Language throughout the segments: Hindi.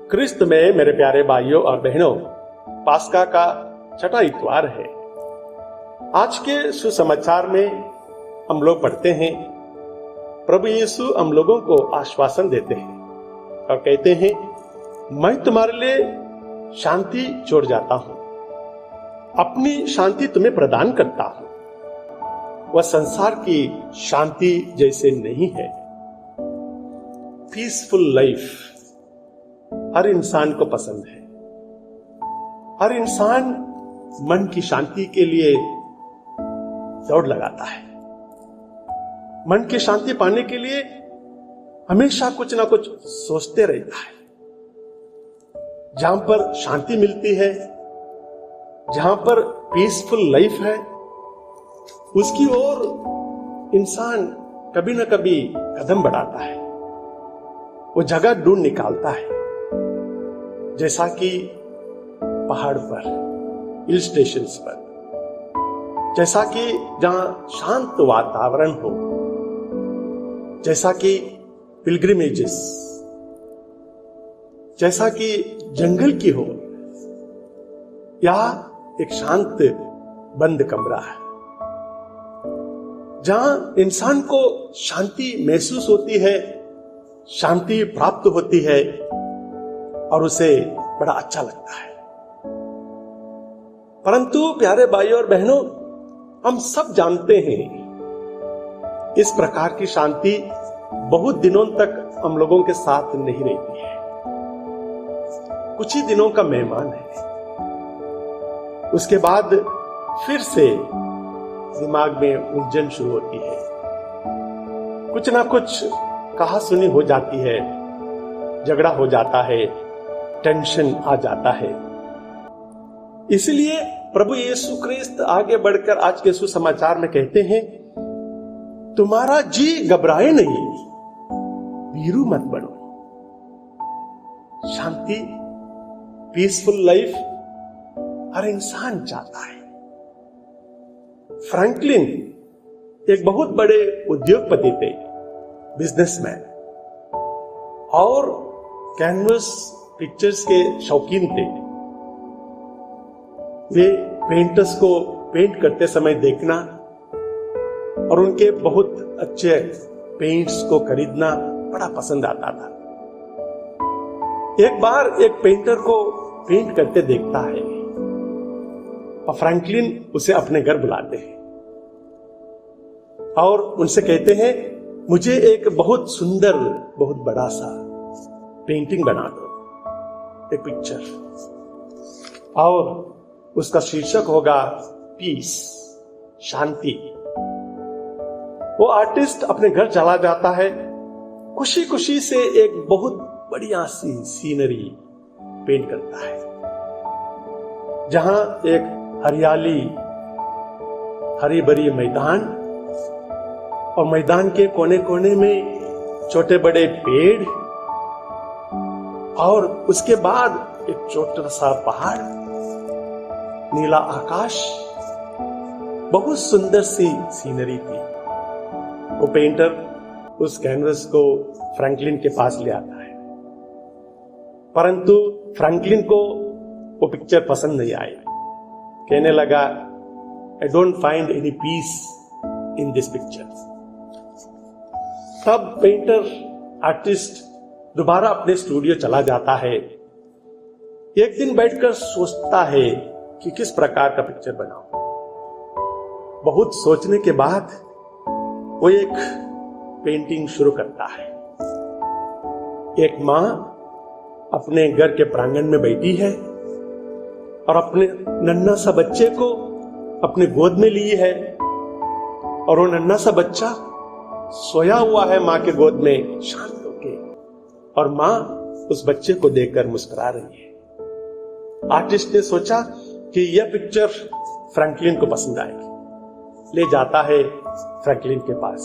क्रिस्त में मेरे प्यारे भाइयों और बहनों, पास्का का छठा इतवार है। आज के सुसमाचार में हम लोग पढ़ते हैं, प्रभु यीशु हम लोगों को आश्वासन देते हैं और कहते हैं, मैं तुम्हारे लिए शांति छोड़ जाता हूं, अपनी शांति तुम्हें प्रदान करता हूं। वह संसार की शांति जैसे नहीं है। पीसफुल लाइफ हर इंसान को पसंद है। हर इंसान मन की शांति के लिए दौड़ लगाता है। मन की शांति पाने के लिए हमेशा कुछ ना कुछ सोचते रहता है। जहां पर शांति मिलती है, जहां पर पीसफुल लाइफ है, उसकी ओर इंसान कभी ना कभी कदम बढ़ाता है। वो जगह ढूंढ निकालता है, जैसा कि पहाड़ पर, हिल स्टेशंस पर, जैसा कि जहां शांत वातावरण हो, जैसा कि पिलग्रिमेजेस, जैसा कि जंगल की हो, या एक शांत बंद कमरा है, जहां इंसान को शांति महसूस होती है, शांति प्राप्त होती है और उसे बड़ा अच्छा लगता है। परंतु प्यारे भाइयों और बहनों, हम सब जानते हैं इस प्रकार की शांति बहुत दिनों तक हम लोगों के साथ नहीं रहती है। कुछ ही दिनों का मेहमान है, उसके बाद फिर से दिमाग में उलझन शुरू होती है। कुछ ना कुछ कहा सुनी हो जाती है, झगड़ा हो जाता है, टेंशन आ जाता है। इसलिए प्रभु यीशु क्रिस्त आगे बढ़कर आज के सुसमाचार में कहते हैं, तुम्हारा जी घबराए नहीं, भीरू मत बनो। शांति, पीसफुल लाइफ हर इंसान चाहता है। फ्रैंकलिन एक बहुत बड़े उद्योगपति थे, बिजनेसमैन, और कैनवस पिक्चर्स के शौकीन थे। वे पेंटर्स को पेंट करते समय देखना और उनके बहुत अच्छे पेंट्स को खरीदना बड़ा पसंद आता था। एक बार एक पेंटर को पेंट करते देखता है और फ्रैंकलिन उसे अपने घर बुलाते हैं और उनसे कहते हैं, मुझे एक बहुत सुंदर, बहुत बड़ा सा पेंटिंग बना दो, एक पिक्चर, और उसका शीर्षक होगा पीस, शांति। वो आर्टिस्ट अपने घर चला जाता है, खुशी खुशी से एक बहुत बढ़िया सी सीनरी पेंट करता है, जहां एक हरियाली, हरी भरी मैदान, और मैदान के कोने कोने में छोटे बड़े पेड़, और उसके बाद एक छोटा सा पहाड़, नीला आकाश, बहुत सुंदर सी सीनरी थी। वो पेंटर उस कैनवस को फ्रैंकलिन के पास ले आता है, परंतु फ्रैंकलिन को वो पिक्चर पसंद नहीं आई। कहने लगा, I don't find any peace in this picture. तब पेंटर, आर्टिस्ट दोबारा अपने स्टूडियो चला जाता है। एक दिन बैठकर सोचता है कि किस प्रकार का पिक्चर बनाऊं। बहुत सोचने के बाद वो एक पेंटिंग शुरू करता है। एक मां अपने घर के प्रांगण में बैठी है और अपने नन्हा सा बच्चे को अपने गोद में ली है, और वो नन्हा सा बच्चा सोया हुआ है मां के गोद में शांत होके, और मां उस बच्चे को देखकर मुस्कुरा रही है। आर्टिस्ट ने सोचा कि यह पिक्चर फ्रैंकलिन को पसंद आएगी। ले जाता है फ्रैंकलिन के पास।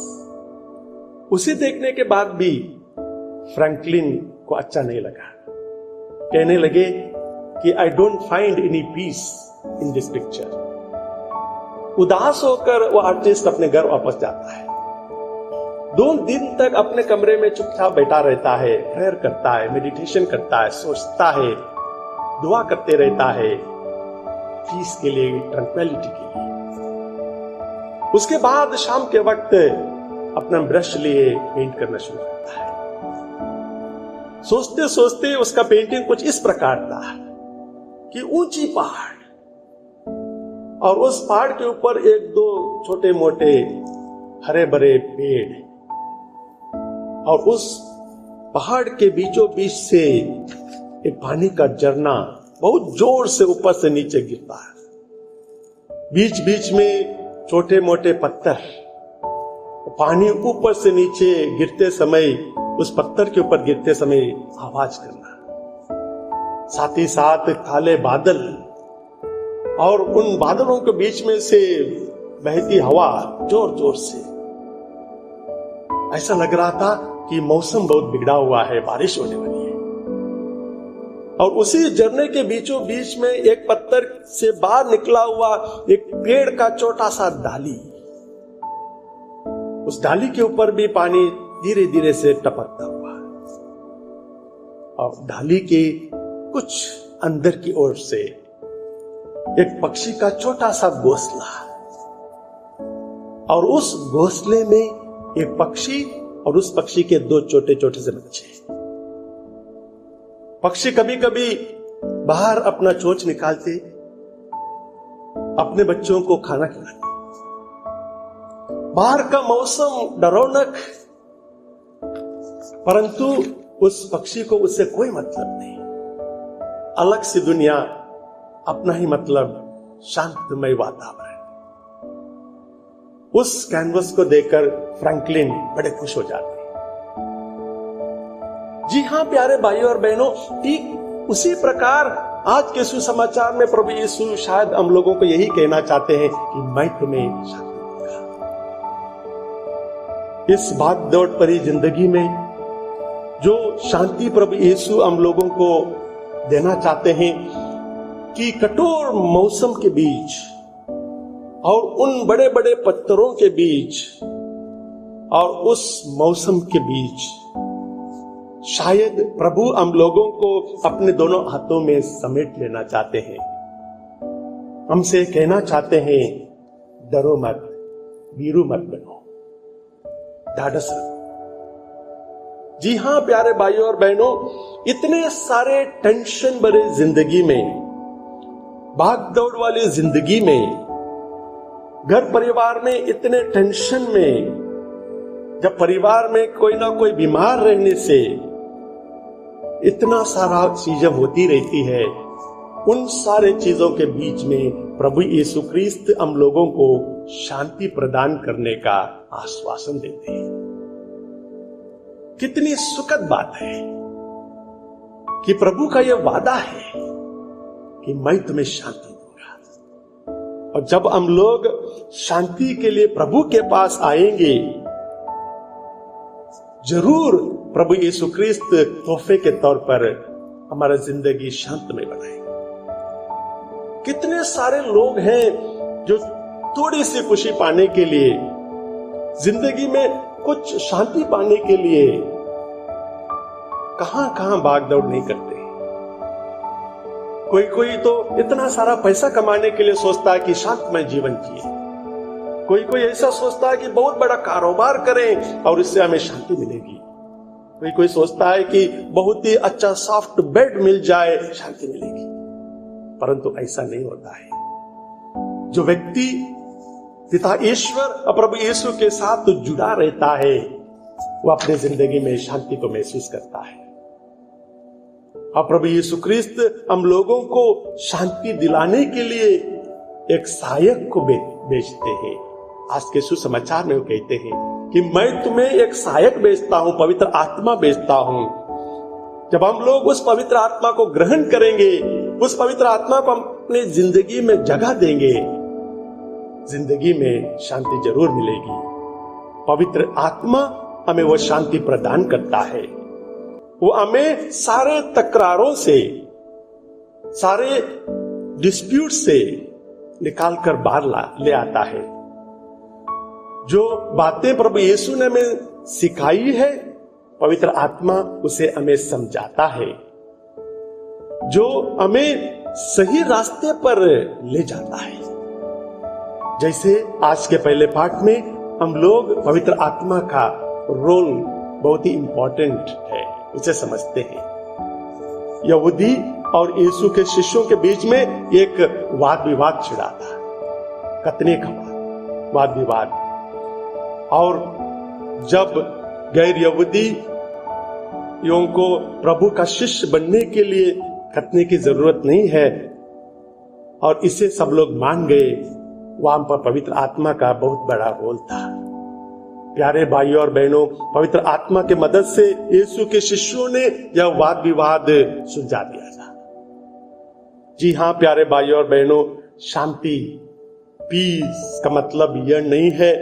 उसे देखने के बाद भी फ्रैंकलिन को अच्छा नहीं लगा। कहने लगे कि I don't find any peace in this picture. उदास होकर वो आर्टिस्ट अपने घर वापस जाता है। 2 दिन तक अपने कमरे में चुपचाप बैठा रहता है, प्रेयर करता है, मेडिटेशन करता है, सोचता है, दुआ करते रहता है, पीस के लिए, ट्रंक्विलिटी के लिए। उसके बाद शाम के वक्त अपना ब्रश लिए पेंट करना शुरू करता है। सोचते सोचते उसका पेंटिंग कुछ इस प्रकार था कि ऊंची पहाड़ और उस पहाड़ के ऊपर 1-2 छोटे मोटे हरे भरे पेड़ और उस पहाड़ के बीचों बीच से एक पानी का झरना बहुत जोर से ऊपर से नीचे गिरता है। बीच बीच में छोटे मोटे पत्थर, पानी ऊपर से नीचे गिरते समय, उस पत्थर के ऊपर गिरते समय आवाज करना, साथ ही साथ काले बादल और उन बादलों के बीच में से बहती हवा जोर जोर से। ऐसा लग रहा था कि मौसम बहुत बिगड़ा हुआ है, बारिश होने वाली है। और उसी झरने के बीचों बीच में एक पत्थर से बाहर निकला हुआ एक पेड़ का छोटा सा डाली, उस डाली के ऊपर भी पानी धीरे धीरे से टपकता हुआ और डाली के कुछ अंदर की ओर से एक पक्षी का छोटा सा घोंसला और उस घोंसले में एक पक्षी और उस पक्षी के 2 छोटे छोटे से बच्चे। पक्षी कभी कभी बाहर अपना चोंच निकालते, अपने बच्चों को खाना खिलाते। बाहर का मौसम डरावना, परंतु उस पक्षी को उससे कोई मतलब नहीं। अलग सी दुनिया, अपना ही मतलब, शांतमय वातावरण। उस कैनवस को देखकर फ्रैंकलिन बड़े खुश हो जाते हैं। जी हां प्यारे भाइयों और बहनों, ठीक उसी प्रकार आज के सुसमाचार में प्रभु यीशु शायद हम लोगों को यही कहना चाहते हैं कि मैं तुम्हें शांति दूंगा। इस भाग दौड़ भरी जिंदगी में जो शांति प्रभु यीशु हम लोगों को देना चाहते हैं कि कठोर मौसम के बीच और उन बड़े बड़े पत्थरों के बीच और उस मौसम के बीच शायद प्रभु हम लोगों को अपने दोनों हाथों में समेट लेना चाहते हैं। हमसे कहना चाहते हैं, डरो मत, वीरू मत बनो, ढाढ़स रखो। जी हां प्यारे भाइयों और बहनों, इतने सारे टेंशन भरे जिंदगी में, भाग दौड़ वाली जिंदगी में, घर परिवार में इतने टेंशन में, जब परिवार में कोई ना कोई बीमार रहने से इतना सारा चीजें होती रहती है, उन सारे चीजों के बीच में प्रभु यीशु ख्रीस्त हम लोगों को शांति प्रदान करने का आश्वासन देते हैं। कितनी सुखद बात है कि प्रभु का यह वादा है कि मैं तुम्हें शांति दूंगा। और जब हम लोग शांति के लिए प्रभु के पास आएंगे, जरूर प्रभु यीशु ख्रीस्त तोहफे के तौर पर हमारा जिंदगी शांतमय बनाएगा। कितने सारे लोग हैं जो थोड़ी सी खुशी पाने के लिए, जिंदगी में कुछ शांति पाने के लिए कहां कहां भागदौड़ नहीं करते। कोई कोई तो इतना सारा पैसा कमाने के लिए सोचता है कि शांतमय जीवन जिए। कोई कोई ऐसा सोचता है कि बहुत बड़ा कारोबार करें और इससे हमें शांति मिलेगी। कोई कोई सोचता है कि बहुत ही अच्छा सॉफ्ट बेड मिल जाए, शांति मिलेगी। परंतु ऐसा नहीं होता है। जो व्यक्ति पिता ईश्वर और प्रभु यीशु के साथ जुड़ा रहता है, वो अपने जिंदगी में शांति को महसूस करता है। और प्रभु यीशु ख्रीस्त हम लोगों को शांति दिलाने के लिए एक सहायक को भेजते हैं। आज के सुसमाचार में वो कहते हैं कि मैं तुम्हें एक सहायक भेजता हूं, पवित्र आत्मा भेजता हूं। जब हम लोग उस पवित्र आत्मा को ग्रहण करेंगे, उस पवित्र आत्मा को हम अपने जिंदगी में जगह देंगे, जिंदगी में शांति जरूर मिलेगी। पवित्र आत्मा हमें वो शांति प्रदान करता है। वो हमें सारे तकरारों से, सारे डिस्प्यूट से निकालकर बाहर ले आता है। जो बातें प्रभु यीशु ने हमें सिखाई है, पवित्र आत्मा उसे हमें समझाता है, जो हमें सही रास्ते पर ले जाता है। जैसे आज के पहले पाठ में हम लोग पवित्र आत्मा का रोल बहुत ही इंपॉर्टेंट है उसे समझते हैं। यहूदी और यीशु के शिष्यों के बीच में एक वाद विवाद छिड़ा था, कतने का वाद विवाद। और जब गैर यहूदियों को प्रभु का शिष्य बनने के लिए खतने की जरूरत नहीं है और इसे सब लोग मान गए, वहां पर पवित्र आत्मा का बहुत बड़ा रोल था। प्यारे भाइयों और बहनों, पवित्र आत्मा के मदद से यीशु के शिष्यों ने यह वाद विवाद सुलझा दिया था। जी हाँ प्यारे भाइयों और बहनों, शांति, पीस का मतलब यह नहीं है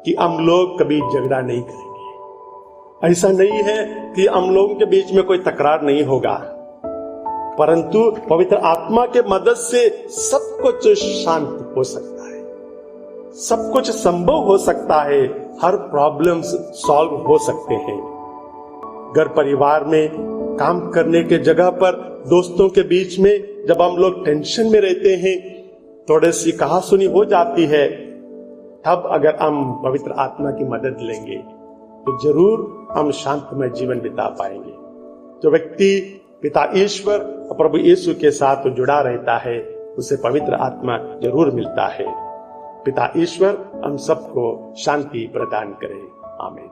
कि हम लोग कभी झगड़ा नहीं करेंगे। ऐसा नहीं है कि हम लोगों के बीच में कोई तकरार नहीं होगा, परंतु पवित्र आत्मा के मदद से सब कुछ शांत हो सकता है, सब कुछ संभव हो सकता है, हर प्रॉब्लम्स सॉल्व हो सकते हैं। घर परिवार में, काम करने के जगह पर, दोस्तों के बीच में जब हम लोग टेंशन में रहते हैं, थोड़ी सी कहासुनी हो जाती है, तब अगर हम पवित्र आत्मा की मदद लेंगे तो जरूर हम शांतमय जीवन बिता पाएंगे। जो व्यक्ति पिता ईश्वर और प्रभु यीशु के साथ जुड़ा रहता है, उसे पवित्र आत्मा जरूर मिलता है। पिता ईश्वर हम सबको शांति प्रदान करे। आमीन।